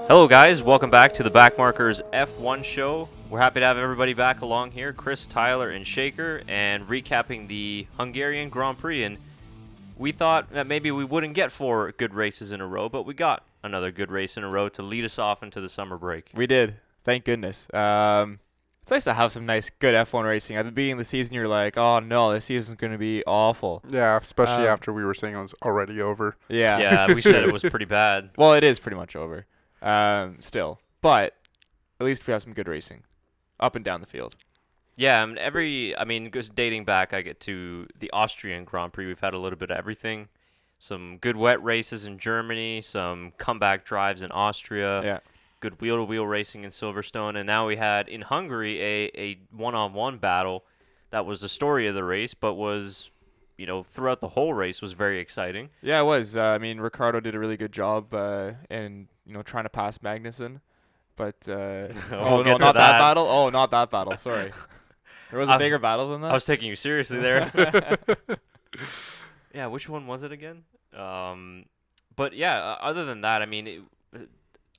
Hello guys, welcome back to the Backmarkers F1 show. We're happy to have everybody back along here, Chris, Tyler, and Shaker, and recapping the Hungarian Grand Prix. And we thought that maybe we wouldn't get 4 good races in a row, but we got another good race in a row to lead us off into the summer break. We did. Thank goodness. It's nice to have some nice, good F1 racing. At the beginning of the season, you're like, oh no, this season's going to be awful. Yeah, especially after we were saying it was already over. Yeah. Yeah, we said it was pretty bad. Well, it is pretty much over. Still. But at least we have some good racing up and down the field. Yeah, just dating back, I get to the Austrian Grand Prix. We've had a little bit of everything. Some good wet races in Germany, some comeback drives in Austria. Yeah. Good wheel-to-wheel racing in Silverstone, and now we had in Hungary a one-on-one battle that was the story of the race, but was, throughout the whole race was very exciting. Yeah, it was. Ricciardo did a really good job in trying to pass Magnussen, but not that battle. Oh, not that battle. Sorry, there was a bigger battle than that. I was taking you seriously there. Yeah, which one was it again? But yeah, other than that,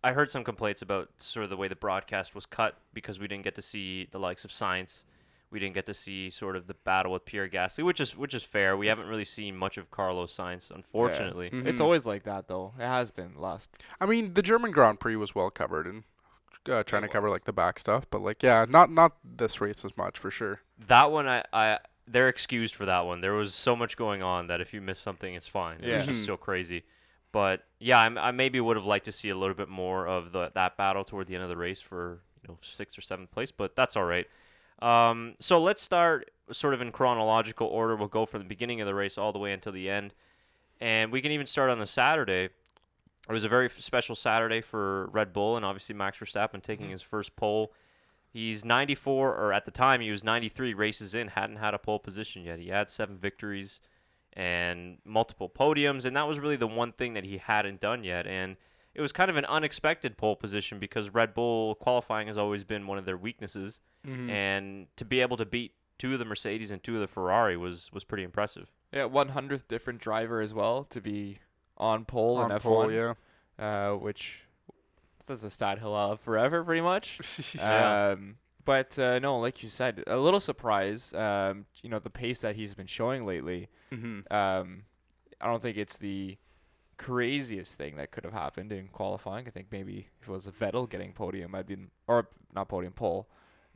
I heard some complaints about sort of the way the broadcast was cut because we didn't get to see the likes of Sainz. We didn't get to see sort of the battle with Pierre Gasly, which is fair. We haven't really seen much of Carlos Sainz, unfortunately. Yeah. Mm-hmm. It's always like that, though. It has been last. The German Grand Prix was well covered and trying to cover like the back stuff, but not this race as much for sure. That one, they're excused for that one. There was so much going on that if you miss something, it's fine. Yeah. It was just so crazy. But yeah, I maybe would have liked to see a little bit more of that battle toward the end of the race for 6th or 7th place, but that's all right. So let's start sort of in chronological order. We'll go from the beginning of the race all the way until the end, and we can even start on the Saturday. It was a very special Saturday for Red Bull, and obviously Max Verstappen taking his first pole. He's 94, or at the time he was 93 races in, hadn't had a pole position yet. He had 7 victories and multiple podiums, and that was really the one thing that he hadn't done yet. And it was kind of an unexpected pole position because Red Bull qualifying has always been one of their weaknesses, and to be able to beat 2 of the Mercedes and 2 of the Ferrari was pretty impressive. Yeah, 100th different driver as well to be on pole in F1. Pole, yeah. Which that's a stat he'll have forever, pretty much. Yeah. But no, like you said, a little surprise. The pace that he's been showing lately. I don't think it's the craziest thing that could have happened in qualifying. I think maybe if it was a Vettel getting podium, pole.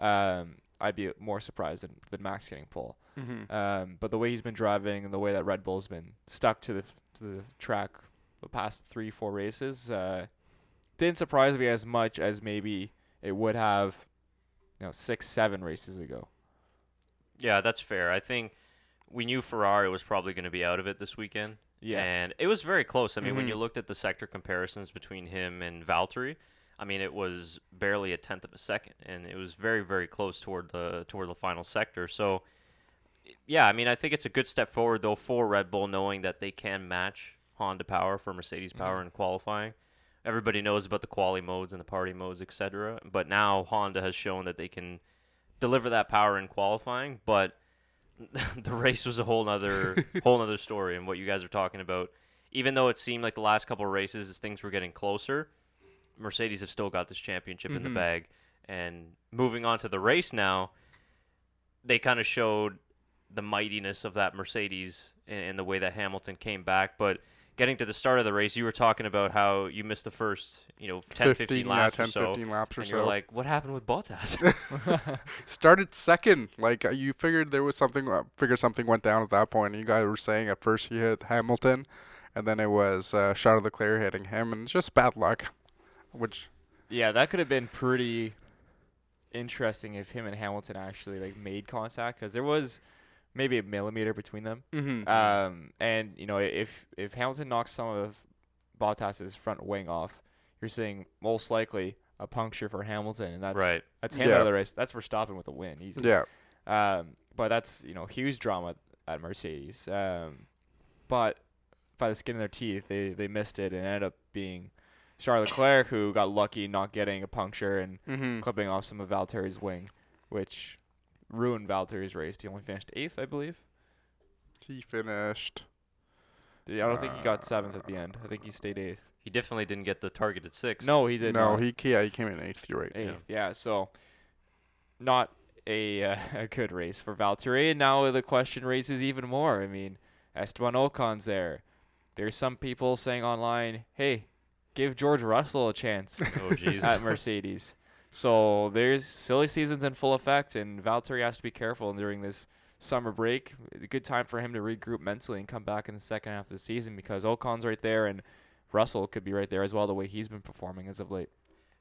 I'd be more surprised than Max getting pole. But the way he's been driving and the way that Red Bull's been stuck to the track the past 3-4 races didn't surprise me as much as maybe it would have 6-7 races ago. Yeah, that's fair. I think we knew Ferrari was probably going to be out of it this weekend. Yeah. And it was very close. When you looked at the sector comparisons between him and Valtteri, it was barely a tenth of a second, and it was very, very close toward the final sector. So, yeah, I think it's a good step forward, though, for Red Bull, knowing that they can match Honda power for Mercedes power in qualifying. Everybody knows about the quali modes and the party modes, etc. But now Honda has shown that they can deliver that power in qualifying. But the race was a whole nother story. And what you guys are talking about, even though it seemed like the last couple of races as things were getting closer, Mercedes have still got this championship in the bag. And moving on to the race now, they kind of showed the mightiness of that Mercedes in the way that Hamilton came back. But getting to the start of the race, you were talking about how you missed the first, 10, 15 laps or so. 15 laps or and so. you're like, what happened with Bottas? Started second. You figured there was something went down at that point. And you guys were saying at first he hit Hamilton, and then it was Charles Leclerc hitting him, and it's just bad luck. Yeah, that could have been pretty interesting if him and Hamilton actually made contact, because there was maybe a millimeter between them. And if Hamilton knocks some of Bottas's front wing off, you're seeing most likely a puncture for Hamilton, and that's him out of the race. That's Verstappen with a win, easy. Yeah. But that's huge drama at Mercedes. But by the skin of their teeth, they missed it and ended up being Charles Leclerc, who got lucky not getting a puncture and clipping off some of Valtteri's wing, which ruined Valtteri's race. He only finished 8th, I believe. He finished I don't think he got 7th at the end. I think he stayed 8th. He definitely didn't get the targeted 6th. No, he did No, not. he came in 8th. You're right. 8th, yeah. So, not a good race for Valtteri. And now the question raises even more. I mean, Esteban Ocon's there. There's some people saying online, hey, give George Russell a chance Oh, jeez. at Mercedes. So there's silly seasons in full effect, and Valtteri has to be careful during this summer break. A good time for him to regroup mentally and come back in the second half of the season because Ocon's right there and Russell could be right there as well, the way he's been performing as of late.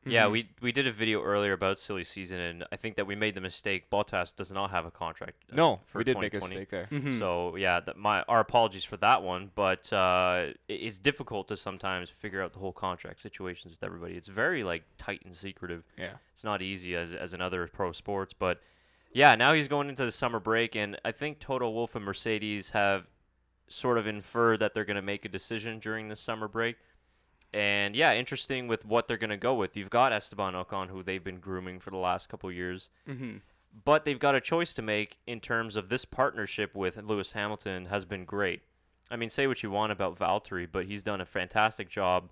Yeah, we did a video earlier about silly season, and I think that we made the mistake. Bottas does not have a contract. No, for we did make a 2020. mistake there. Mm-hmm. So yeah, our apologies for that one. But it's difficult to sometimes figure out the whole contract situations with everybody. It's very tight and secretive. Yeah. It's not easy as in other pro sports. But yeah, now he's going into the summer break, and I think Toto Wolff and Mercedes have sort of inferred that they're going to make a decision during the summer break. And yeah, interesting with what they're going to go with. You've got Esteban Ocon, who they've been grooming for the last couple of years. Mm-hmm. But they've got a choice to make in terms of this partnership with Lewis Hamilton has been great. I mean, say what you want about Valtteri, but he's done a fantastic job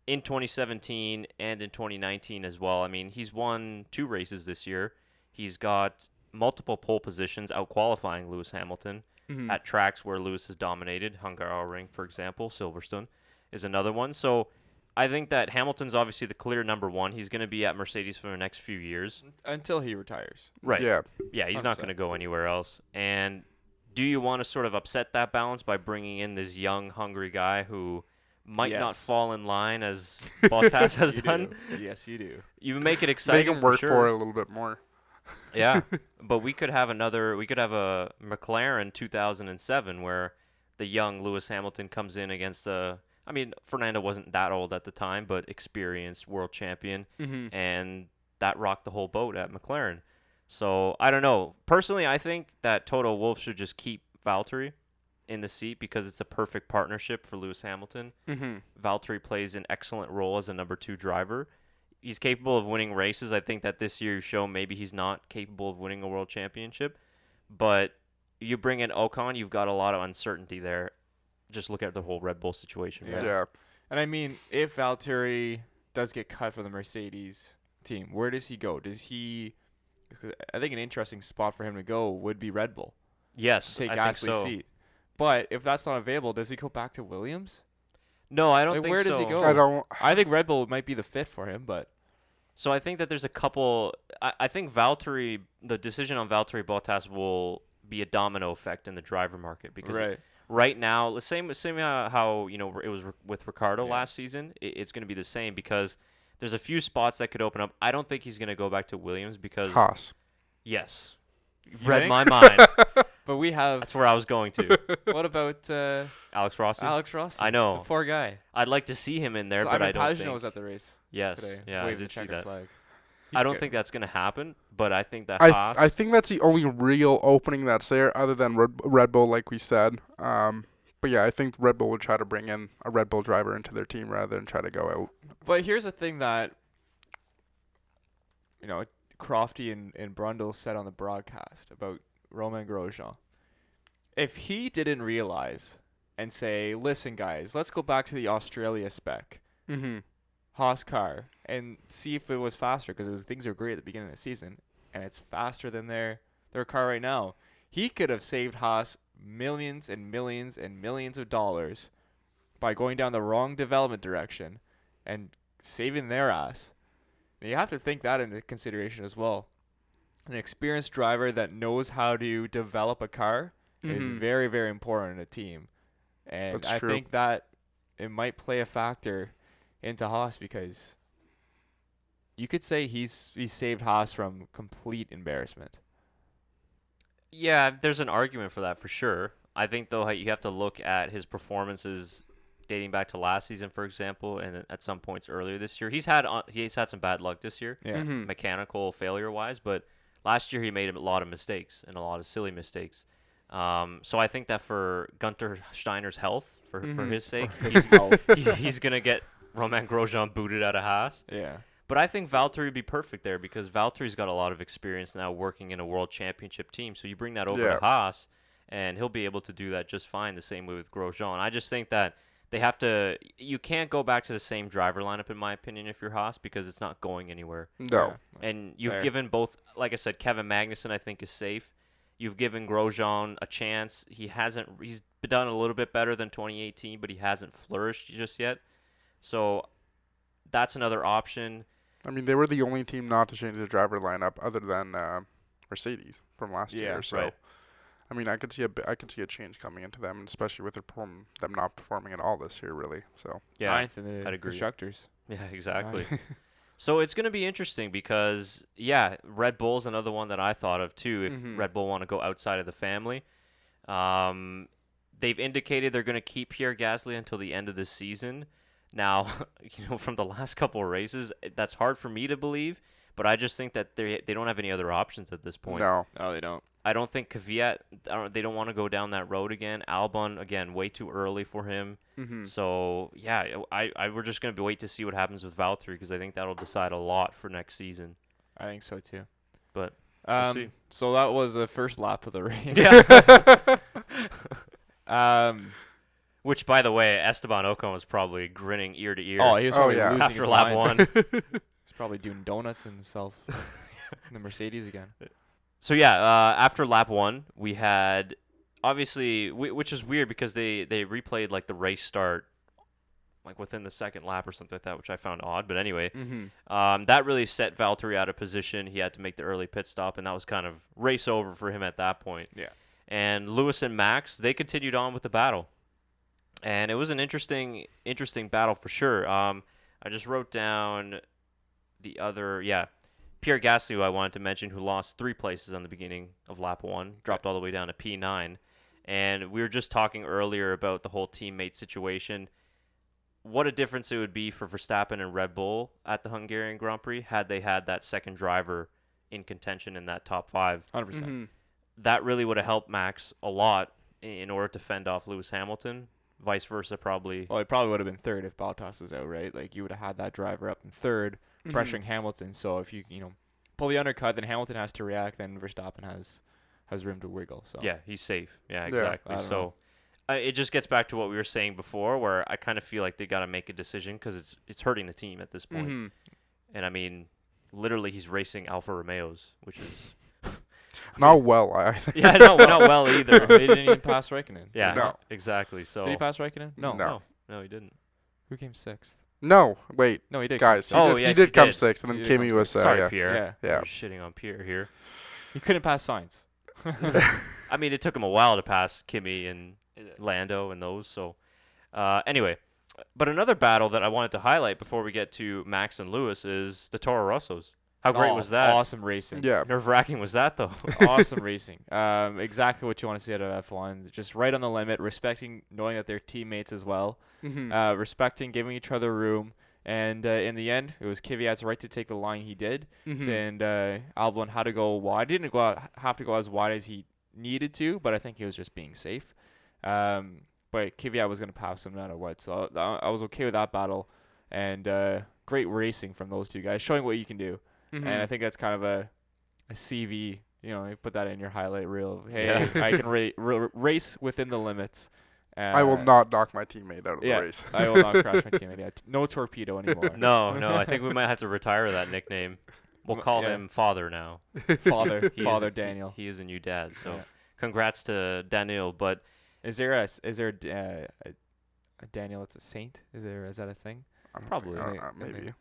in 2017 and in 2019 as well. I mean, he's won 2 races this year. He's got multiple pole positions out-qualifying Lewis Hamilton at tracks where Lewis has dominated. Hungaroring, for example, Silverstone is another one. So I think that Hamilton's obviously the clear number 1. He's going to be at Mercedes for the next few years. Until he retires. Right. Yeah. Yeah, he's not 100%. going to go anywhere else. And do you want to sort of upset that balance by bringing in this young, hungry guy who might not Yes. fall in line as Bottas has You done? do. Yes, you do. You make it exciting Make him work for for sure. it a little bit more. Yeah, but we could have a McLaren 2007 where the young Lewis Hamilton comes in against Fernando wasn't that old at the time, but experienced world champion, and that rocked the whole boat at McLaren. So I don't know. Personally, I think that Toto Wolff should just keep Valtteri in the seat because it's a perfect partnership for Lewis Hamilton. Valtteri plays an excellent role as a number 2 driver. He's capable of winning races. I think that this year show maybe he's not capable of winning a world championship, but you bring in Ocon, you've got a lot of uncertainty there. Just look at the whole Red Bull situation. Right? Yeah. And I mean, if Valtteri does get cut from the Mercedes team, where does he go? I think an interesting spot for him to go would be Red Bull. Yes, Take I think Gasly's so. seat. But if that's not available, does he go back to Williams? No, I don't Like, think where so. does he go? I don't. I think Red Bull might be the fit for him, but So I think that there's a couple. I think Valtteri, the decision on Valtteri Bottas will be a domino effect in the driver market because right now, the same how it was with Ricciardo last season. It's going to be the same because there's a few spots that could open up. I don't think he's going to go back to Williams because Haas. yes, you You read think? my mind. but we have. That's where I was going to. What about Alex Rossi. Alex Rossi? I know. The poor guy. I'd like to see him in there, Simon but I don't Pagenaud think. was at the race Yes, today. yeah, I waving did the see checkered that. flag. I don't good. think that's going to happen, but I think that I Haas. I think that's the only real opening that's there, other than Red Bull, like we said. But yeah, I think Red Bull would try to bring in a Red Bull driver into their team rather than try to go out. But here's the thing that Crofty and Brundle said on the broadcast about Romain Grosjean. If he didn't realize and say, listen, guys, let's go back to the Australia spec, Haas car, and see if it was faster, because things were great at the beginning of the season, and it's faster than their car right now. He could have saved Haas millions and millions and millions of dollars by going down the wrong development direction and saving their ass. And you have to think that into consideration as well. An experienced driver that knows how to develop a car is very, very important in a team. And That's I true. think that it might play a factor into Haas, because you could say he's saved Haas from complete embarrassment. Yeah, there's an argument for that for sure. I think though you have to look at his performances dating back to last season, for example, and at some points earlier this year. He's had some bad luck this year, Yeah. mechanical failure wise, but last year he made a lot of mistakes and a lot of silly mistakes. So I think that for Gunter Steiner's health, for his sake, His health. he's gonna get Romain Grosjean booted out of Haas. Yeah. But I think Valtteri would be perfect there because Valtteri's got a lot of experience now working in a world championship team. So you bring that over Yeah. to Haas, and he'll be able to do that just fine. The same way with Grosjean. I just think that they have to. You can't go back to the same driver lineup, in my opinion, if you're Haas, because it's not going anywhere. No. And you've Fair. given both, like I said, Kevin Magnussen, I think, is safe. You've given Grosjean a chance. He's done a little bit better than 2018, but he hasn't flourished just yet. So that's another option. I mean, they were the only team not to change the driver lineup other than Mercedes from last year. So, right. I mean, I could see a change coming into them, especially with them not performing at all this year, really. So Yeah, Ninth in the I'd agree. constructors. Yeah, exactly. So it's going to be interesting because, Red Bull's another one that I thought of too. If Red Bull want to go outside of the family, they've indicated they're going to keep Pierre Gasly until the end of the season. Now, from the last couple of races, that's hard for me to believe, but I just think that they don't have any other options at this point. no. No, they don't. I don't think Kvyat, they don't want to go down that road again. Albon, again, way too early for him. So, we're just going to wait to see what happens with Valtteri, because I think that'll decide a lot for next season. I think so too. But we'll see. So that was the first lap of the race. Yeah. Which, by the way, Esteban Ocon was probably grinning ear to ear. Oh, he was probably losing after his lap mind. 1. He's probably doing donuts himself in the Mercedes again. So, after lap 1, we had, obviously, which is weird because they replayed, like, the race start, like, within the second lap or something like that, which I found odd. But anyway, that really set Valtteri out of position. He had to make the early pit stop, and that was kind of race over for him at that point. Yeah. And Lewis and Max, they continued on with the battle. And it was an interesting battle for sure. I just wrote down the other, Pierre Gasly, who I wanted to mention, who lost 3 places on the beginning of lap 1, dropped all the way down to P9. And we were just talking earlier about the whole teammate situation. What a difference it would be for Verstappen and Red Bull at the Hungarian Grand Prix had they had that second driver in contention in that top 5. 100%. That really would have helped Max a lot in order to fend off Lewis Hamilton. Vice versa, probably. Well, he probably would have been third if Bottas was out, right? Like, you would have had that driver up in third, pressuring Hamilton. So if you pull the undercut, then Hamilton has to react, then Verstappen has room to wiggle. So Yeah, he's safe. Yeah, exactly. I don't So it just gets back to what we were saying before, where I kind of feel like they got to make a decision because it's hurting the team at this point. And I mean, literally, he's racing Alfa Romeos, which is Not well, I think. yeah, no, not well either. They didn't even pass Raikkonen. Yeah, No. exactly. So Did he pass Raikkonen? No. No. no, he didn't. Who came sixth? No, wait, No, he did. guys. Come Oh, sixth. He yes, did he come did. 6th, and He then did Kimi come was sixth. Sorry, yeah. Pierre. Yeah. Yeah. You're shitting on Pierre here. He couldn't pass Sainz. I mean, it took him a while to pass Kimi and Lando and those. So, anyway, but another battle that I wanted to highlight before we get to Max and Lewis is the Toro Rossos. How great was that? Awesome racing. Yeah. Nerve-wracking was that, though? Awesome racing. Exactly what you want to see out of F1. Just right on the limit, respecting, knowing that they're teammates as well. Respecting, giving each other room. And in the end, it was Kvyat's right to take the line he did. And Albon had to go wide. Didn't have to go as wide as he needed to, but I think he was just being safe. But Kvyat was going to pass him no matter what. So I was okay with that battle. And great racing from those two guys, showing what you can do. And I think that's kind of a CV. You put that in your highlight reel. Hey, I can race within the limits. I will not knock my teammate out of the race. I will not crash my teammate. Yeah, no torpedo anymore. No, I think we might have to retire that nickname. We'll call him Father now. Father Daniel. He is a new dad. So, congrats to Daniel. But is there a Daniel that's a saint? Is that a thing? Probably.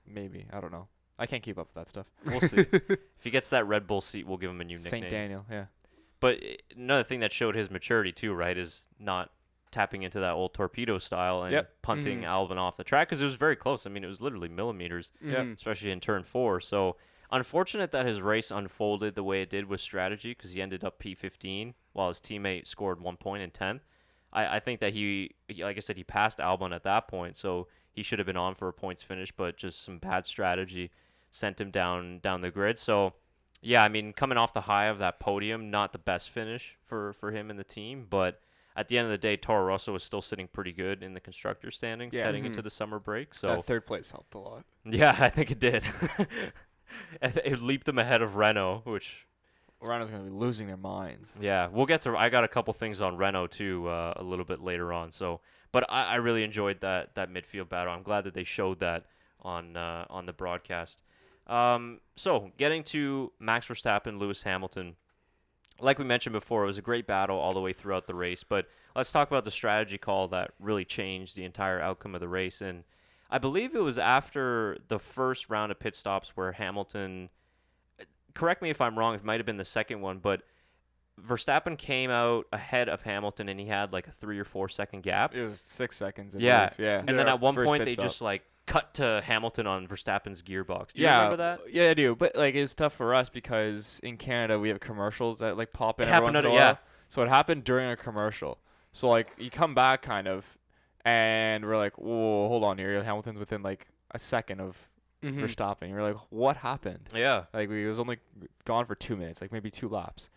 Maybe. I don't know. I can't keep up with that stuff. We'll see. If he gets that Red Bull seat, we'll give him a new nickname. Saint Daniel, yeah. But another thing that showed his maturity too, right, is not tapping into that old torpedo style and punting Albon off the track, because it was very close. I mean, it was literally millimeters, especially in turn 4. So unfortunate that his race unfolded the way it did with strategy, because he ended up P15 while his teammate scored 1 point in 10th. I think that he, like I said, he passed Albon at that point, so he should have been on for a points finish, but just some bad strategy sent him down the grid. So, yeah, I mean, coming off the high of that podium, not the best finish for him and the team, but at the end of the day, Toro Rosso was still sitting pretty good in the constructor standings heading into the summer break. So that third place helped a lot. Yeah, I think it did. It leaped them ahead of Renault, which Renault's going to be losing their minds. Yeah, we'll get to. I got a couple things on Renault too, a little bit later on. So, but I really enjoyed that midfield battle. I'm glad that they showed that on the broadcast. So getting to Max Verstappen, Lewis Hamilton. Like we mentioned before, it was a great battle all the way throughout the race. But let's talk about the strategy call that really changed the entire outcome of the race. And I believe it was after the first round of pit stops where Hamilton. Correct me if I'm wrong. It might have been the second one, but Verstappen came out ahead of Hamilton, and he had like a 3 or 4 second gap. It was 6 seconds. Yeah. Yeah. And then at one First point, pit they stop. just like cut to Hamilton on Verstappen's gearbox. Do you remember that? Yeah, I do. But like, it's tough for us because in Canada we have commercials that like pop in It every happened once in a at- yeah. while. So it happened during a commercial. So like you come back kind of, and we're like, whoa, hold on here. Hamilton's within like a second of Verstappen. You're like, what happened? Yeah. Like we was only gone for 2 minutes, like maybe 2 laps.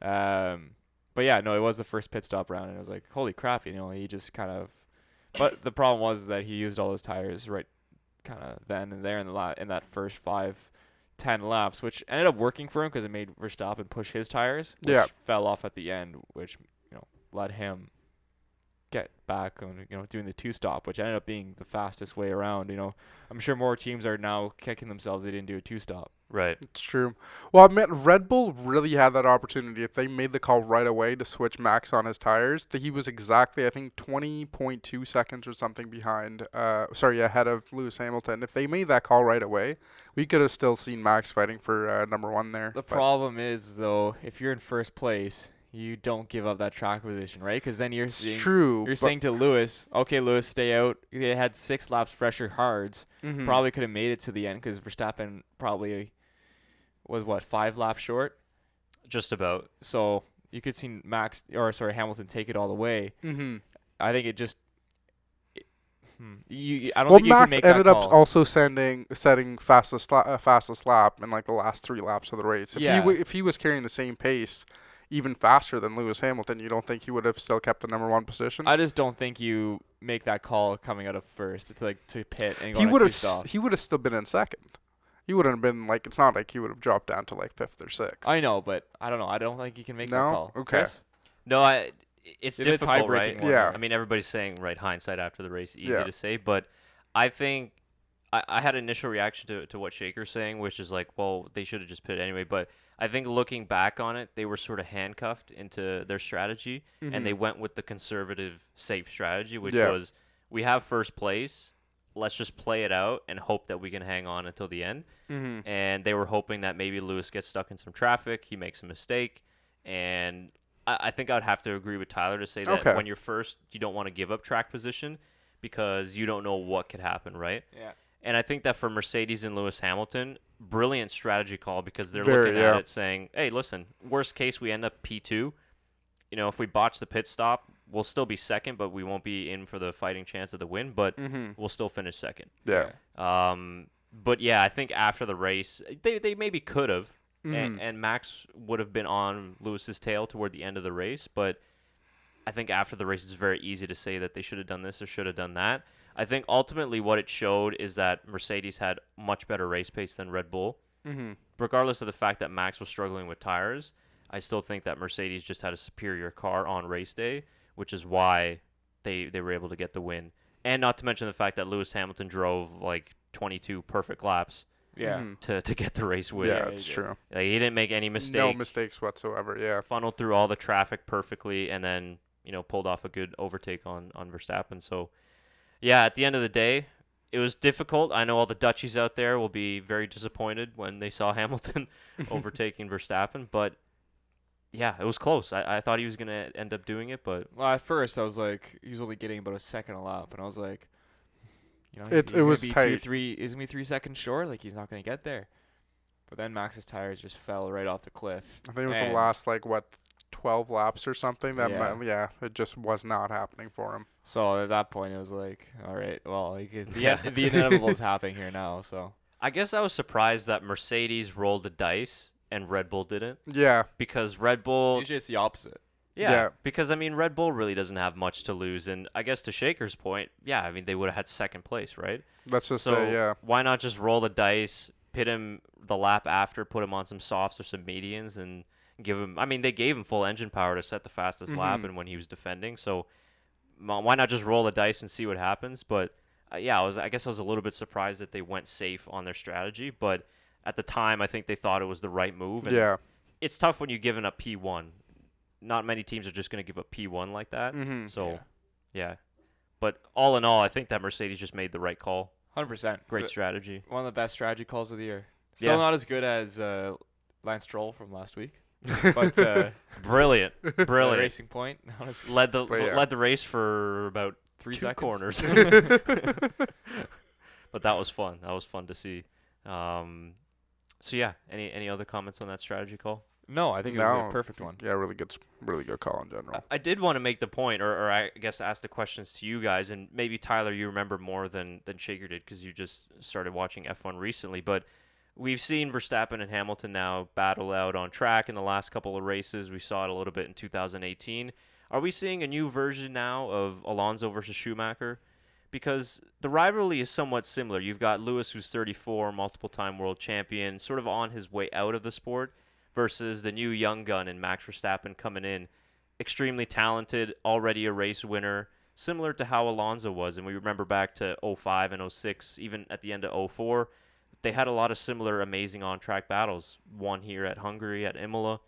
But yeah, no, it was the first pit stop round, and I was like, holy crap, he just kind of. But the problem was that he used all his tires right, kind of then and there in that first 5-10 laps, which ended up working for him because it made Verstappen push his tires, which fell off at the end, which led him get back on doing the 2-stop, which ended up being the fastest way around. I'm sure more teams are now kicking themselves they didn't do a 2-stop. Right. It's true. Well, I meant Red Bull really had that opportunity. If they made the call right away to switch Max on his tires, he was exactly, I think, 20.2 seconds or something ahead of Lewis Hamilton. If they made that call right away, we could have still seen Max fighting for number 1 there. The problem is, though, if you're in first place, you don't give up that track position, right? Because then you're saying to Lewis, okay, Lewis, stay out. They had 6 laps fresher hards. Probably could have made it to the end because Verstappen probably was 5 laps short, just about. So you could see Hamilton take it all the way. I think it just. I don't think you Max can make ended that up call. also setting fastest lap in like the last 3 laps of the race. If he was carrying the same pace, even faster than Lewis Hamilton, you don't think he would have still kept the number 1 position? I just don't think you make that call coming out of first to pit and go He on a would have 2-stop. he would have still been in second. He wouldn't have been like, it's not like he would have dropped down to like 5th or 6th. I know, but I don't know. I don't think you can make that call. Okay. No, it's It's a difficult, tie-breaking right? one. Yeah. I mean, everybody's saying, right, hindsight after the race, easy Yeah. to say, but I think I had an initial reaction to what Shaker's saying, which is like, well, they should have just pitted anyway, but I think looking back on it, they were sort of handcuffed into their strategy, and they went with the conservative, safe strategy, which was, we have first place, let's just play it out and hope that we can hang on until the end. And they were hoping that maybe Lewis gets stuck in some traffic, he makes a mistake, and I think I'd have to agree with Tyler to say that when you're first, you don't want to give up track position because you don't know what could happen, right? Yeah. And I think that for Mercedes and Lewis Hamilton, brilliant strategy call because they're looking at it saying, hey, listen, worst case, we end up P2. If we botch the pit stop, we'll still be second, but we won't be in for the fighting chance of the win, but we'll still finish second. Yeah. But yeah, I think after the race, they maybe could have, and Max would have been on Lewis's tail toward the end of the race, but I think after the race, it's very easy to say that they should have done this or should have done that. I think ultimately what it showed is that Mercedes had much better race pace than Red Bull. Regardless of the fact that Max was struggling with tires, I still think that Mercedes just had a superior car on race day, which is why they were able to get the win. And not to mention the fact that Lewis Hamilton drove like 22 perfect laps to get the race win. Yeah, it's true. Like, he didn't make any mistakes. No mistakes whatsoever, yeah. Funneled through all the traffic perfectly and then, pulled off a good overtake on Verstappen. So, yeah, at the end of the day, it was difficult. I know all the Dutchies out there will be very disappointed when they saw Hamilton overtaking Verstappen, but yeah, it was close. I thought he was going to end up doing it, but... Well, at first, I was like, he was only getting about a second a lap, and I was like, it was tight. He's going to be 3 seconds short. Like, he's not going to get there. But then Max's tires just fell right off the cliff. I think it was the last, 12 laps or something. It just was not happening for him. So at that point, it was like, all right, well, the inevitable is happening here now. So I guess I was surprised that Mercedes rolled the dice and Red Bull didn't. Yeah. Because Red Bull... Usually it's the opposite. Yeah, because, Red Bull really doesn't have much to lose. And I guess to Shaker's point, they would have had second place, right? That's just, why not just roll the dice, pit him the lap after, put him on some softs or some medians, and give him. I mean, they gave him full engine power to set the fastest lap, and when he was defending, so why not just roll the dice and see what happens? But yeah, I guess I was a little bit surprised that they went safe on their strategy, but at the time, I think they thought it was the right move. And it's tough when you're giving up P1. Not many teams are just going to give up P1 like that. So, yeah. But all in all, I think that Mercedes just made the right call. 100%. Great strategy. One of the best strategy calls of the year. Still not as good as Lance Stroll from last week. But brilliant. Racing Point. Led the race for about 3 2 seconds. corners. But that was fun. That was fun to see. So yeah, any other comments on that strategy call? No, I think it was a perfect one. Yeah, really good call in general. I did want to make the point, or I guess ask the questions to you guys, and maybe Tyler, you remember more than Shaker did because you just started watching F1 recently. But we've seen Verstappen and Hamilton now battle out on track in the last couple of races. We saw it a little bit in 2018. Are we seeing a new version now of Alonso versus Schumacher? Because the rivalry is somewhat similar. You've got Lewis, who's 34, multiple-time world champion, sort of on his way out of the sport, versus the new young gun in Max Verstappen coming in, extremely talented, already a race winner, similar to how Alonso was. And we remember back to 05 and 06, even at the end of 04, they had a lot of similar amazing on-track battles. One here at Hungary, at Imola.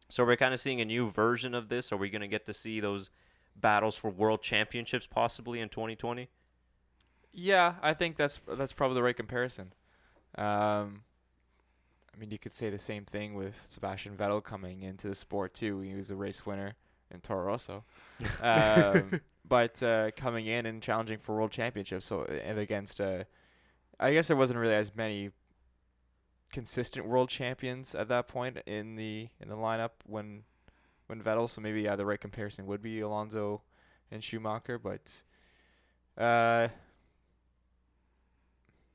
So we're kind of seeing a new version of this. Are we going to get to see those battles for world championships possibly in 2020? Yeah, I think that's probably the right comparison. I mean, you could say the same thing with Sebastian Vettel coming into the sport too. He was a race winner in Toro Rosso, but coming in and challenging for world championships. So and against, I guess there wasn't really as many consistent world champions at that point in the lineup when Vettel. So maybe the right comparison would be Alonso and Schumacher, but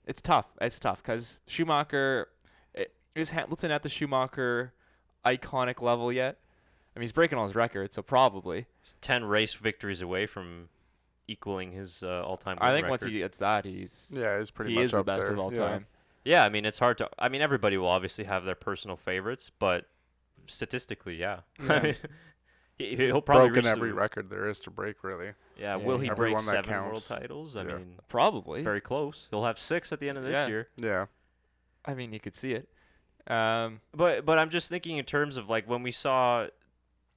it's tough. It's tough because Schumacher. Is Hamilton at the Schumacher iconic level yet? I mean, he's breaking all his records, so probably. He's 10 race victories away from equaling his all-time I think record. Once he gets that, he's pretty much the up best there. of all time. Yeah, I mean, it's hard to... I mean, everybody will obviously have their personal favorites, but statistically, yeah. I mean, he'll probably broken every record there is to break, really. Yeah, will he break 7 world counts. titles? I mean, probably. Very close. He'll have 6 at the end of this year. Yeah. I mean, you could see it. But I'm just thinking in terms of like when we saw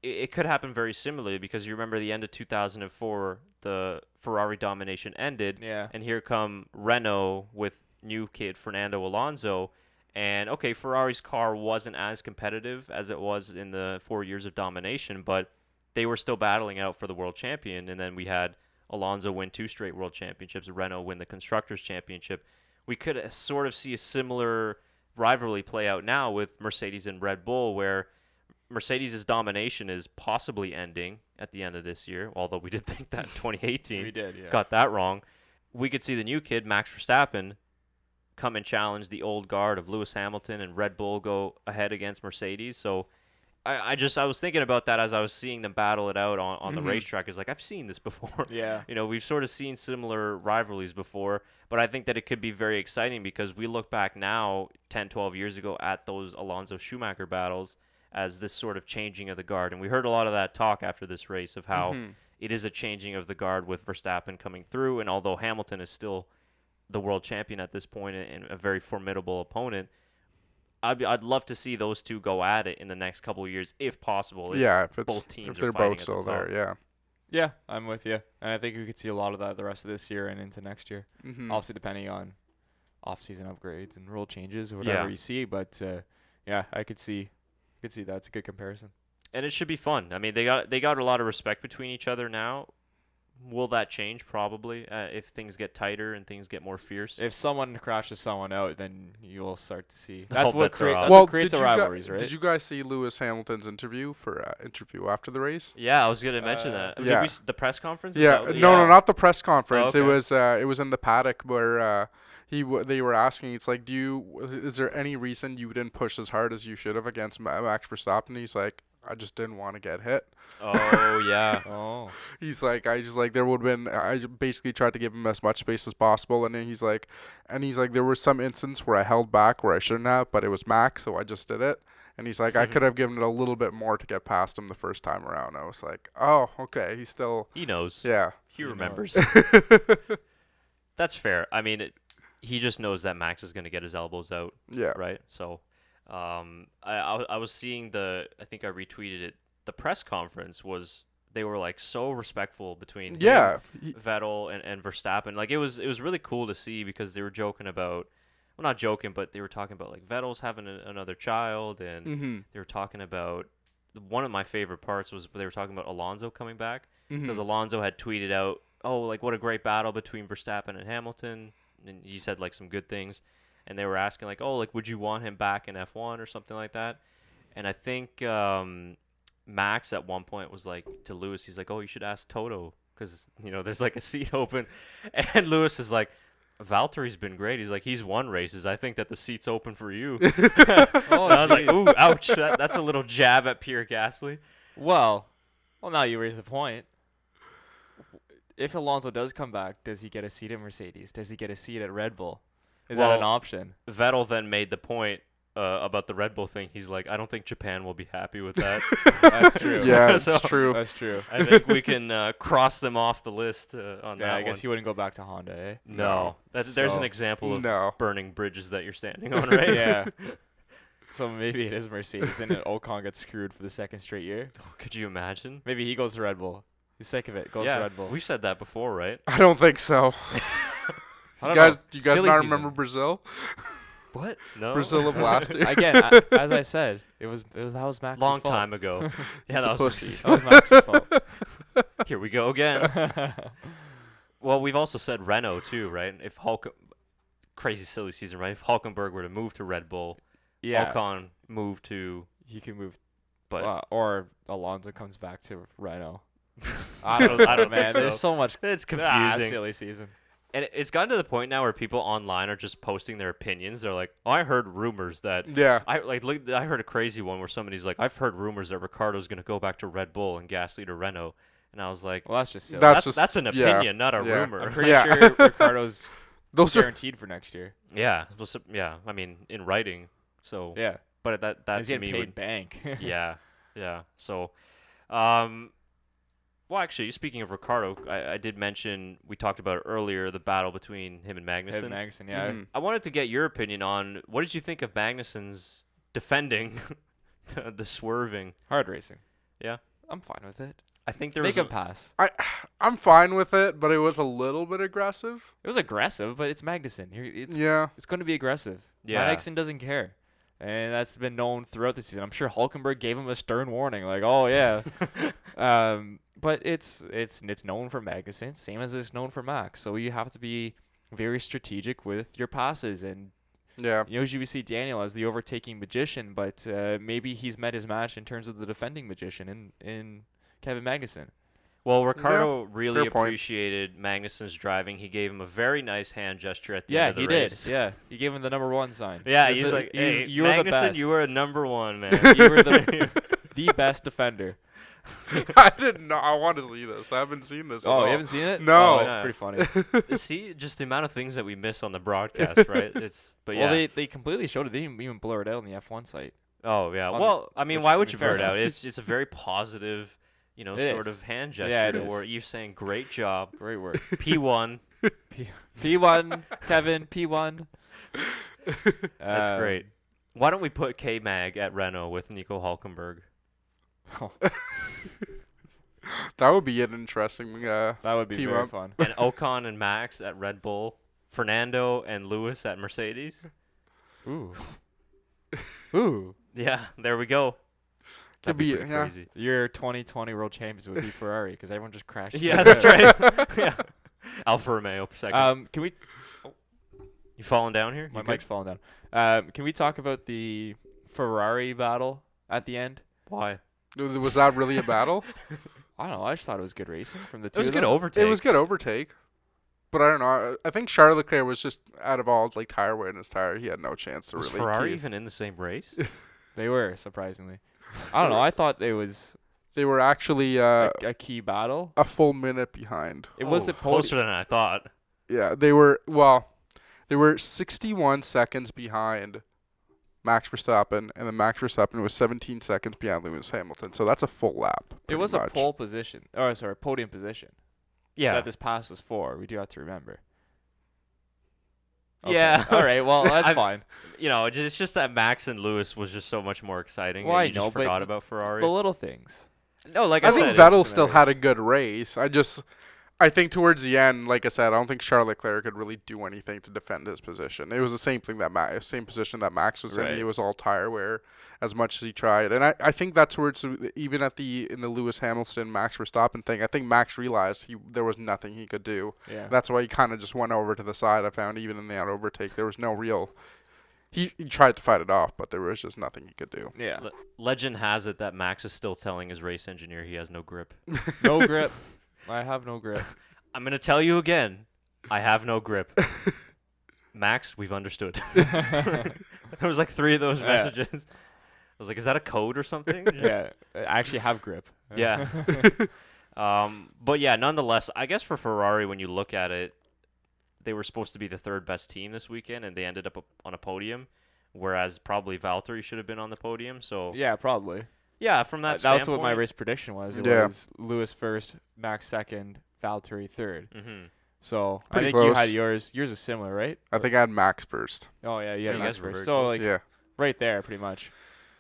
it could happen very similarly because you remember the end of 2004 the Ferrari domination ended and here come Renault with new kid Fernando Alonso and okay Ferrari's car wasn't as competitive as it was in the 4 years of domination but they were still battling out for the world champion and then we had Alonso win 2 straight world championships, Renault win the Constructors' Championship. We could sort of see a similar rivalry play out now with Mercedes and Red Bull where Mercedes' domination is possibly ending at the end of this year, although we did think that in 2018. We did, yeah. Got that wrong. We could see the new kid, Max Verstappen, come and challenge the old guard of Lewis Hamilton and Red Bull go ahead against Mercedes. So I was thinking about that as I was seeing them battle it out on the racetrack. It's like, I've seen this before. Yeah. You know, we've sort of seen similar rivalries before, but I think that it could be very exciting because we look back now 10, 12 years ago at those Alonso-Schumacher battles as this sort of changing of the guard. And we heard a lot of that talk after this race of how it is a changing of the guard with Verstappen coming through. And although Hamilton is still the world champion at this point and a very formidable opponent, I'd love to see those two go at it in the next couple of years, if possible. If both teams if they're are fighting both still at the top. there, yeah. Yeah, I'm with you. And I think we could see a lot of that the rest of this year and into next year. Obviously, depending on off-season upgrades and rule changes or whatever you see. But, yeah, I could see that. It's a good comparison. And it should be fun. I mean, they got a lot of respect between each other now. Will that change? Probably. If things get tighter and things get more fierce. If someone crashes someone out, then you'll start to see. That's what creates the rivalries, right? Did you guys see Lewis Hamilton's interview after the race? Yeah, I was going to mention that. Yeah. Did the press conference? No, not the press conference. Oh, okay. It was in the paddock where they were asking. It's like, is there any reason you didn't push as hard as you should have against Max Verstappen? He's like, I just didn't want to get hit. Oh, yeah. Oh. He's like, there would have been, I basically tried to give him as much space as possible. And then he's like, there was some instance where I held back where I shouldn't have, but it was Max, so I just did it. And he's like, I could have given it a little bit more to get past him the first time around. I was like, oh, okay. He knows. Yeah. He remembers. That's fair. I mean, he just knows that Max is going to get his elbows out. Yeah. Right? So I was seeing I think I retweeted it. The press conference they were like so respectful between him, Vettel and Verstappen. Like it was really cool to see because they were joking about, well, not joking, but they were talking about like Vettel's having another child, and they were talking about, one of my favorite parts was they were talking about Alonso coming back, because Alonso had tweeted out, oh, like what a great battle between Verstappen and Hamilton, and he said like some good things, and they were asking like, oh, like would you want him back in F1 or something like that, and I think Max at one point was like to Lewis, he's like, oh, you should ask Toto because there's like a seat open, and Lewis is like, Valtteri's been great. He's like, he's won races. I think that the seat's open for you. I was like, ooh, ouch. That's a little jab at Pierre Gasly. Well, now you raise the point. If Alonso does come back, does he get a seat at Mercedes? Does he get a seat at Red Bull? Is that an option? Vettel then made the point about the Red Bull thing. He's like, I don't think Japan will be happy with that. That's true. Yeah, it's true. That's true. I think we can cross them off the list on that Yeah, I guess one. he wouldn't go back to Honda, eh? No. There's an example of burning bridges that you're standing on, right? Yeah. So maybe it is Mercedes, and then Ocon gets screwed for the second straight year. Oh, could you imagine? Maybe he goes to Red Bull. He's sick of it. Goes to Red Bull. We've said that before, right? I don't think so. Do you guys Silly not season. remember Brazil? What? No. Brazil of last year. Again, as I said, that was Max's Long fault. time ago. Yeah, that was Mercedes. That was Max's fault. Here we go again. Well, we've also said Renault too, right? If crazy silly season, right? If Hülkenberg were to move to Red Bull, Ocon moved to. He can move, but or Alonso comes back to Renault. I don't man. think so. There's so much. It's confusing. Silly season. And it's gotten to the point now where people online are just posting their opinions. They're like, "Oh, I heard rumors that." Yeah. I heard a crazy one where somebody's like, "I've heard rumors that Ricciardo's going to go back to Red Bull and Gasly to Renault," and I was like, "Well, that's just silly. That's an opinion, not a rumor." I'm pretty sure Ricciardo's guaranteed for next year. Yeah. I mean, in writing. So. Yeah. But that to me paid bank. Yeah. So, well, actually, speaking of Ricciardo, I did mention, we talked about it earlier, the battle between him and Magnussen. Yeah. I wanted to get your opinion on, what did you think of Magnussen's defending the swerving? Hard racing. Yeah. I'm fine with it. I think there Make was him pass. I'm fine with it, but it was a little bit aggressive. It was aggressive, but it's Magnussen. It's going to be aggressive. Yeah. Magnussen doesn't care. And that's been known throughout the season. I'm sure Hülkenberg gave him a stern warning, like, "Oh yeah." But it's known for Magnussen, same as it's known for Max. So you have to be very strategic with your passes. And usually we see Daniel as the overtaking magician, but maybe he's met his match in terms of the defending magician in Kevin Magnussen. Well, Ricciardo really appreciated Magnussen's driving. He gave him a very nice hand gesture at the end of the race. Yeah, he gave him the number 1 sign. Yeah, he's like, "Hey, you were the best. You were a number 1, man. You were the best defender." I didn't know. I want to see this. I haven't seen this. Oh, you haven't seen it? No. Oh, it's pretty funny. See, just the amount of things that we miss on the broadcast, right? Well, they completely showed it. They didn't even blur it out on the F1 site. Oh yeah. Well, I mean, why would you blur it out? It's a very positive, sort of hand gesture where you're saying, "Great job, great work, P1, P1, Kevin, P1." That's great. Why don't we put K-Mag at Renault with Nico Hülkenberg? Oh. That would be an interesting that would be team very up. fun. And Ocon and Max at Red Bull, Fernando and Lewis at Mercedes. Ooh. Yeah, there we go. Could be crazy. Your 2020 world champions would be Ferrari because everyone just crashed. Yeah, that's right. Yeah. Alfa Romeo per second. Can we? You falling down here? My mic's falling down. Can we talk about the Ferrari battle at the end? Why? Was that really a battle? I don't know. I just thought it was good racing from the two. It was of good them. overtake. It was good overtake. But I don't know. I think Charles Leclerc was just out of all tire wear in his tire. He had no chance to was really. Ferrari even in the same race? They were, surprisingly. I don't know. I thought they were actually a key battle. A full minute behind. It was closer than I thought. Yeah, they were 61 seconds behind Max Verstappen, and then Max Verstappen was 17 seconds behind Lewis Hamilton. So that's a full lap. It was much. a pole position. Oh, sorry, podium position. Yeah. That this pass was for. We do have to remember. Okay. Yeah. All right. Well, that's fine. It's just that Max and Lewis was just so much more exciting. Well, and I you just know, but forgot about Ferrari. The little things. No, like I I think said, Vettel it's still a had a race. good race. I think towards the end, like I said, I don't think Charles Leclerc could really do anything to defend his position. It was the same thing same position that Max was in. Right. He was all tire wear as much as he tried, and I think that's where it's even in the Lewis Hamilton Max Verstappen thing. I think Max realized there was nothing he could do. Yeah. That's why he kind of just went over to the side. I found even in the overtake, there was no real. He tried to fight it off, but there was just nothing he could do. Yeah. Legend has it that Max is still telling his race engineer he has no grip. No grip. I have no grip. I'm going to tell you again, I have no grip. Max, we've understood. There was like 3 of those messages. I was like, is that a code or something? Yeah. I actually have grip. Yeah. But yeah, nonetheless, I guess for Ferrari, when you look at it, they were supposed to be the 3rd best team this weekend, and they ended up on a podium, whereas probably Valtteri should have been on the podium. So Yeah, probably. yeah, from that That standpoint. was what my race prediction was. It Yeah. was Lewis first, Max second, Valtteri third. Mm-hmm. So Pretty I think you close. had yours. Yours was similar, right? I think I had Max first. Oh yeah, you Yeah, had you Max guys were first. very So close. like Yeah. right there, pretty much.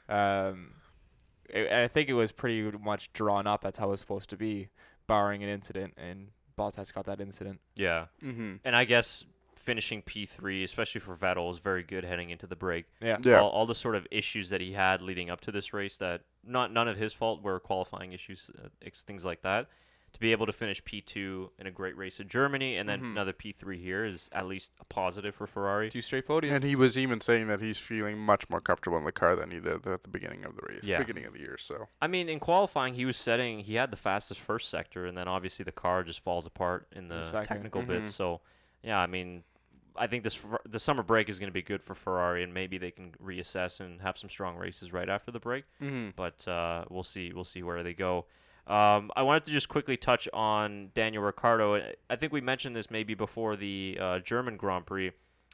I think it was pretty much drawn up. That's how it was supposed to be, barring an incident, and Bottas got that incident. Yeah. Mm-hmm. And I guess finishing P3, especially for Vettel, was very good heading into the break. Yeah. Yeah. All the sort of issues that he had leading up to this race that none of his fault were qualifying issues, things like that. To be able to finish P2 in a great race in Germany and then another P3 here is at least a positive for Ferrari. 2 straight podiums. And he was even saying that he's feeling much more comfortable in the car than he did at the beginning of the race, Yeah. beginning of the year. So I mean, in qualifying, he had the fastest first sector, and then obviously the car just falls apart in the second. technical Mhm. bits. So, yeah, I mean, I think the summer break is going to be good for Ferrari, and maybe they can reassess and have some strong races right after the break. But we'll see. We'll see where they go. I wanted to just quickly touch on Daniel Ricciardo. I think we mentioned this maybe before the German Grand Prix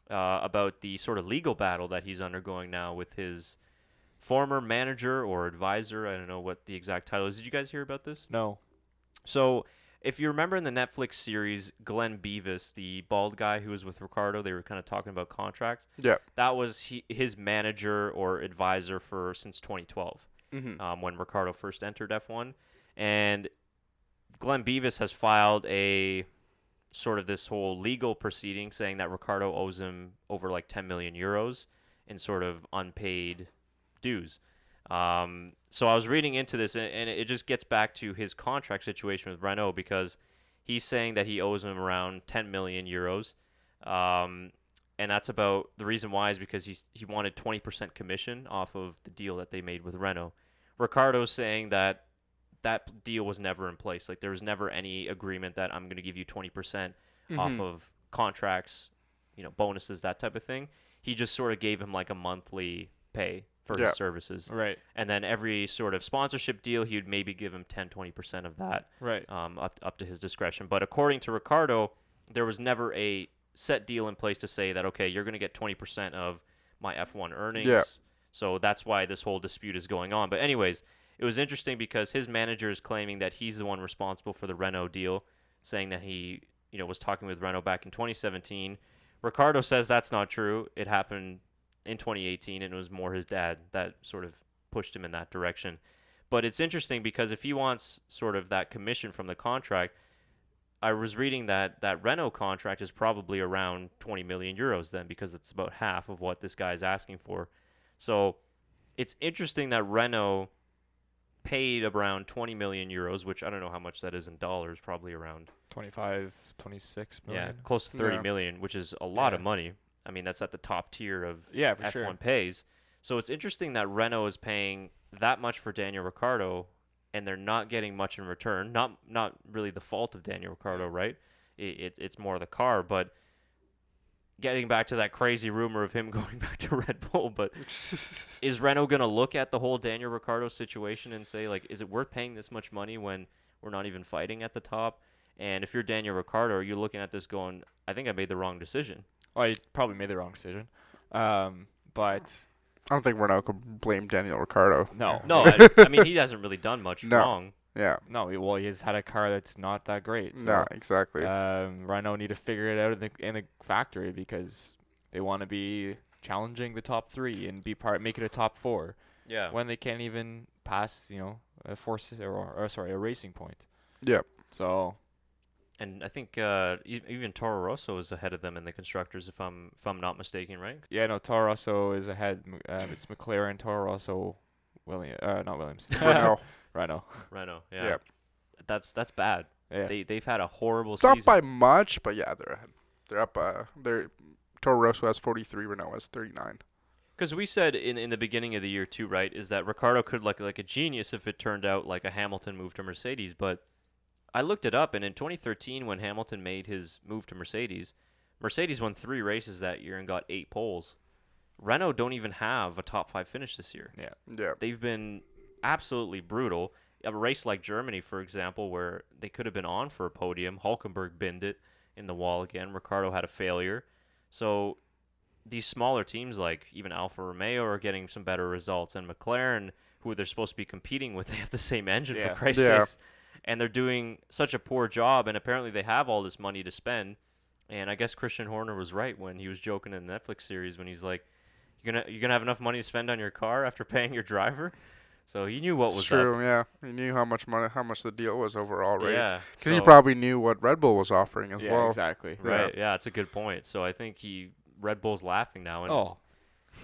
about the sort of legal battle that he's undergoing now with his former manager or advisor. I don't know what the exact title is. Did you guys hear about this? No. So if you remember in the Netflix series, Glenn Beavis, the bald guy who was with Ricciardo, they were kind of talking about contract. yeah. That was his manager or advisor since 2012 when Ricciardo first entered F1. And Glenn Beavis has filed a sort of this whole legal proceeding saying that Ricciardo owes him over like 10 million euros in sort of unpaid dues. So I was reading into this, and it just gets back to his contract situation with Renault because he's saying that he owes him around 10 million euros. And that's about the reason why is because he wanted 20% commission off of the deal that they made with Renault. Ricciardo's saying that deal was never in place. Like there was never any agreement that I'm going to give you 20% off of contracts, bonuses, that type of thing. He just sort of gave him like a monthly pay for his services. Right. And then every sort of sponsorship deal, he would maybe give him 10-20% of that. Right. Up to his discretion. But according to Ricciardo, there was never a set deal in place to say that, okay, you're going to get 20% of my F1 earnings. Yeah. So that's why this whole dispute is going on. But anyways, it was interesting because his manager is claiming that he's the one responsible for the Renault deal, saying that he, was talking with Renault back in 2017. Ricciardo says that's not true. It happened in 2018, and it was more his dad that sort of pushed him in that direction. But it's interesting because if he wants sort of that commission from the contract, I was reading that Renault contract is probably around 20 million euros then, because it's about half of what this guy is asking for. So it's interesting that Renault paid around 20 million euros, which I don't know how much that is in dollars, probably around 25, 26 million. yeah, close to 30 Yeah. million, which is a lot of Yeah. money. I mean, that's at the top tier of Yeah, for F1 sure. pays. So it's interesting that Renault is paying that much for Daniel Ricciardo, and they're not getting much in return. Not really the fault of Daniel Ricciardo, right? It's more the car, but getting back to that crazy rumor of him going back to Red Bull, but is Renault going to look at the whole Daniel Ricciardo situation and say, like, is it worth paying this much money when we're not even fighting at the top? And if you're Daniel Ricciardo, are you looking at this going, I think I made the wrong decision? Well, you probably made the wrong decision. But I don't think Renault could blame Daniel Ricciardo. No. No, I mean, he hasn't really done much No. wrong. Yeah. No, well, he's had a car that's not that great. So, No, exactly. Renault need to figure it out in the factory because they want to be challenging the top 3 and make it a top 4 Yeah. when they can't even pass, a racing point. Yeah. So, And I think even Toro Rosso is ahead of them in the constructors, if I'm not mistaken, right? yeah, no, Toro Rosso is ahead. It's McLaren, Toro Rosso, not Williams. Renault. Renault. Yeah. Yep. That's bad. Yeah. They've had a horrible It's not season. by much, but yeah, they're ahead. They're up. Toro Rosso has 43. Renault has 39. Because we said in the beginning of the year too, right, is that Ricciardo could look like a genius if it turned out like a Hamilton move to Mercedes. But I looked it up, and in 2013, when Hamilton made his move to Mercedes won 3 races that year and got 8 poles. Renault don't even have a top 5 finish this year. Yeah. Yeah. They've been absolutely brutal. A race like Germany, for example, where they could have been on for a podium, Hulkenberg binned it in the wall again. Ricciardo had a failure. So these smaller teams like even Alfa Romeo are getting some better results, and McLaren, who they're supposed to be competing with, they have the same engine for Christ's sakes, and they're doing such a poor job, and apparently they have all this money to spend. And I guess Christian Horner was right when he was joking in the Netflix series when he's like, you're gonna have enough money to spend on your car after paying your driver. So he knew what was true. up. Yeah, he knew how much the deal was overall, right? Yeah, Because he probably knew what Red Bull was offering as well. Exactly. right. Yeah, it's a good point. So I think Red Bull's laughing now, and Oh,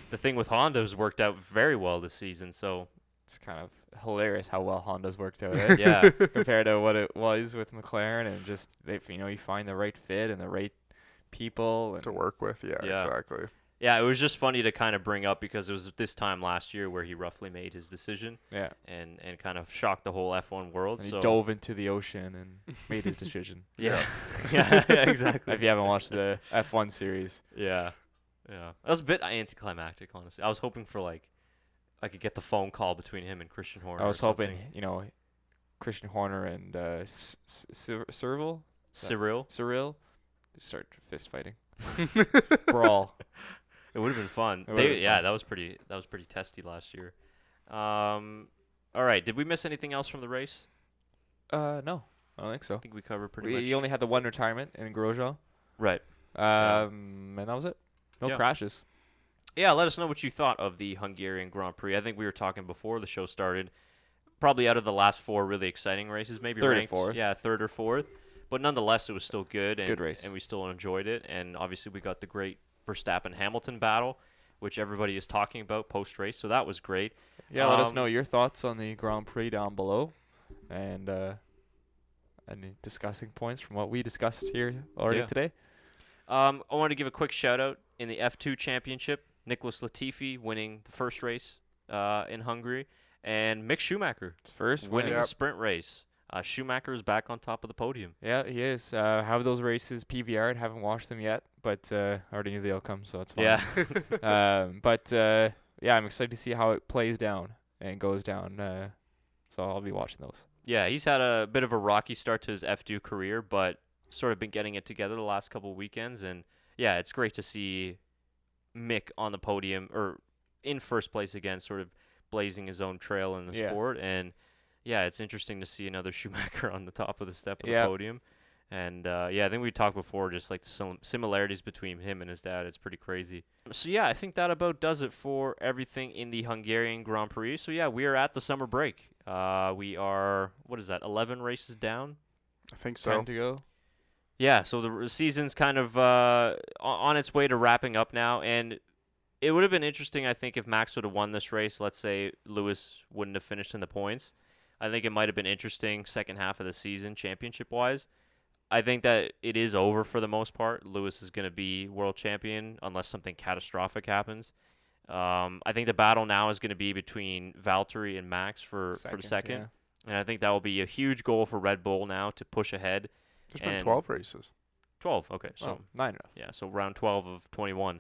the thing with Honda's worked out very well this season. So it's kind of hilarious how well Honda's worked out. Eh? yeah, Compared to what it was with McLaren, and just you find the right fit and the right people and To work with, yeah, Yeah. exactly. yeah, it was just funny to kind of bring up because it was this time last year where he roughly made his decision yeah. and kind of shocked the whole F1 world. And he So dove into the ocean and made his decision. yeah, yeah, exactly. If you haven't watched the F1 series, Yeah. That was a bit anticlimactic, honestly. I was hoping for I could get the phone call between him and Christian Horner. I was or hoping something. Christian Horner and Cyril start fist fighting, brawl. It would have been fun. It would've been fun. That was pretty testy last year. All right, did we miss anything else from the race? No, I don't think so. I think we covered pretty much. We only had the one retirement in Grosjean. Right. And that was it. No Yeah. crashes. Yeah, let us know what you thought of the Hungarian Grand Prix. I think we were talking before the show started. Probably out of the last 4 really exciting races, maybe Third or ranked, fourth. Yeah, 3rd or 4th. But nonetheless, it was still good. And, Good race. And we still enjoyed it. And obviously, we got the great Verstappen-Hamilton battle, which everybody is talking about post-race. So that was great. Yeah, let us know your thoughts on the Grand Prix down below, and any discussing points from what we discussed here already Yeah. today. I want to give a quick shout-out in the F2 Championship. Nicholas Latifi winning the first race in Hungary, and Mick Schumacher His first winning win. the sprint race. Schumacher is back on top of the podium. Yeah, he is. How are those races PVR'd? Haven't watched them yet, but I already knew the outcome, so it's fine. Yeah. Yeah, I'm excited to see how it plays down and goes down. So I'll be watching those. Yeah, he's had a bit of a rocky start to his F2 career, but sort of been getting it together the last couple of weekends. And yeah, it's great to see Mick on the podium or in first place again, sort of blazing his own trail in the sport. And yeah, it's interesting to see another Schumacher on the top of the step of the podium. And yeah, I think we talked before, just like the similarities between him and his dad. It's pretty crazy. So yeah, I think that about does it for everything in the Hungarian Grand Prix. So yeah, we are at the summer break. We are, 11 races down? I think so. 10 to go. Yeah, so the season's kind of on its way to wrapping up now, and it would have been interesting, I think, if Max would have won this race. Let's say Lewis wouldn't have finished in the points. I think it might have been interesting second half of the season, championship-wise. I think that it is over for the most part. Lewis is going to be world champion unless something catastrophic happens. I think the battle now is going to be between Valtteri and Max for the second. Yeah. And I think that will be a huge goal for Red Bull now to push ahead. There's been And 12 races. 12, okay. So 9 enough. yeah, so round 12 of 21.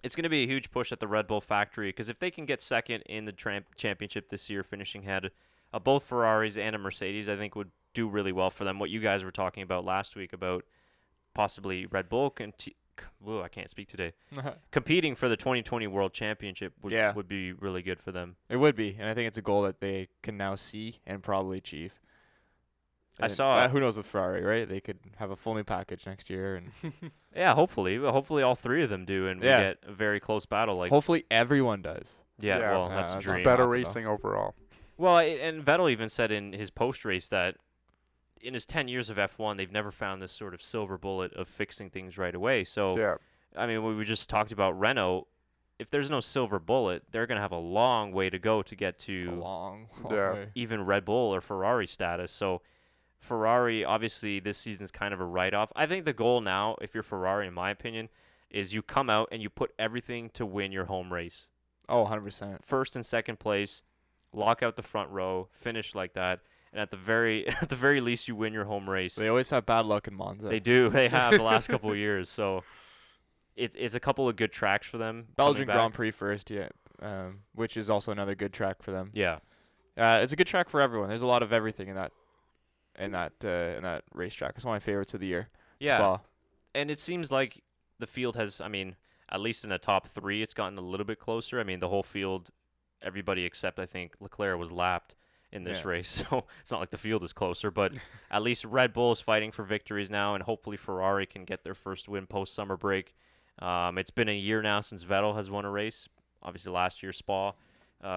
It's going to be a huge push at the Red Bull factory because if they can get second in the championship this year, finishing ahead of both Ferraris and a Mercedes, I think would do really well for them. What you guys were talking about last week about possibly Red Bull I can't speak today. Competing for the 2020 World Championship would be really good for them. It would be, and I think it's a goal that they can now see and probably achieve. I saw. Who knows with Ferrari, right? They could have a full new package next year, and yeah, hopefully all three of them do, and we get a very close battle. Like hopefully everyone does. Yeah, well, that's a dream. Better racing overall. Well, and Vettel even said in his post race that in his 10 years of F1, they've never found this sort of silver bullet of fixing things right away. So, I mean, we just talked about Renault. If there's no silver bullet, they're going to have a long way to go to get to long way. Even Red Bull or Ferrari status. So, Ferrari, obviously, this season's kind of a write-off. I think the goal now, if you're Ferrari, in my opinion, is you come out and you put everything to win your home race. Oh, 100%. First and second place, lock out the front row, finish like that. And at the very least, you win your home race. They always have bad luck in Monza. They do. They have the last couple of years. So it's a couple of good tracks for them. Belgian Grand Prix first, which is also another good track for them. Yeah. It's a good track for everyone. There's a lot of everything in that racetrack. It's one of my favorites of the year. Yeah. Spa. And it seems like the field has, I mean, at least in the top three, it's gotten a little bit closer. I mean, the whole field, everybody except, I think, Leclerc was lapped in this race. So it's not like the field is closer, but at least Red Bull is fighting for victories now, and hopefully Ferrari can get their first win post-summer break. It's been a year now since Vettel has won a race. Obviously, last year, Spa,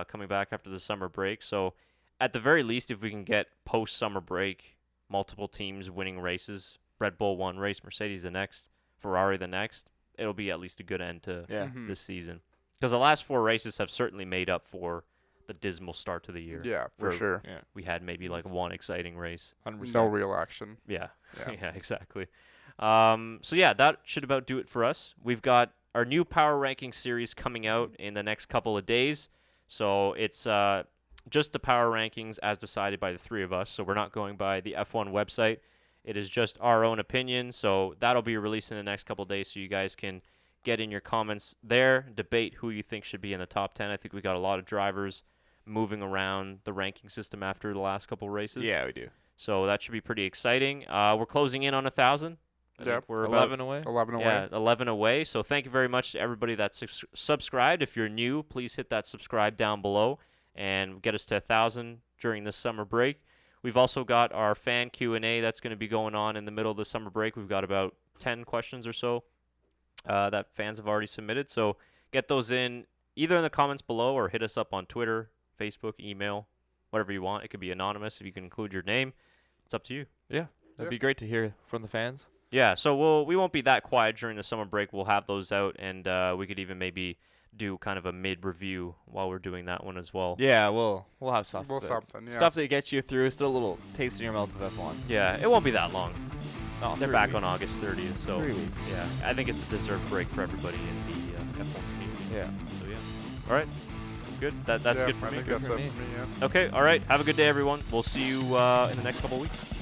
coming back after the summer break. So at the very least, if we can get post-summer break, multiple teams winning races, Red Bull one race, Mercedes the next, Ferrari the next, it'll be at least a good end to this season. Because the last four races have certainly made up for the dismal start to the year. Yeah, for sure. Yeah. We had maybe like one exciting race. 100%. No real action. Yeah. Yeah, exactly. So yeah, that should about do it for us. We've got our new power ranking series coming out in the next couple of days. So it's just the power rankings as decided by the three of us. So we're not going by the F1 website. It is just our own opinion. So that'll be released in the next couple of days, so you guys can get in your comments there, debate who you think should be in the top 10. I think we got a lot of drivers moving around the ranking system after the last couple races. Yeah, we do. So that should be pretty exciting. We're closing in on 1,000. Yep. We're 11 away. 11 away. Yeah, 11 away. So thank you very much to everybody that's subscribed. If you're new, please hit that subscribe down below and get us to 1,000 during this summer break. We've also got our fan Q&A that's going to be going on in the middle of the summer break. We've got about 10 questions or so that fans have already submitted. So get those in either in the comments below or hit us up on Twitter, Facebook, email, whatever you want. It could be anonymous if you can include your name. It's up to you. Yeah, that'd be great to hear from the fans. Yeah, so we won't be that quiet during the summer break. We'll have those out, and we could even maybe do kind of a mid-review while we're doing that one as well. Yeah, we'll have stuff. Something, Stuff that gets you through. Still a little taste in your mouth of F1. Yeah, it won't be that long. Oh, They're back on August 30th, so 3 weeks. yeah, I think it's a deserved break for everybody in the F1 community. Yeah. So yeah. All right. Good. That's good for I me. think that's for it me. for me, yeah. Okay. All right. Have a good day, everyone. We'll see you in the next couple of weeks.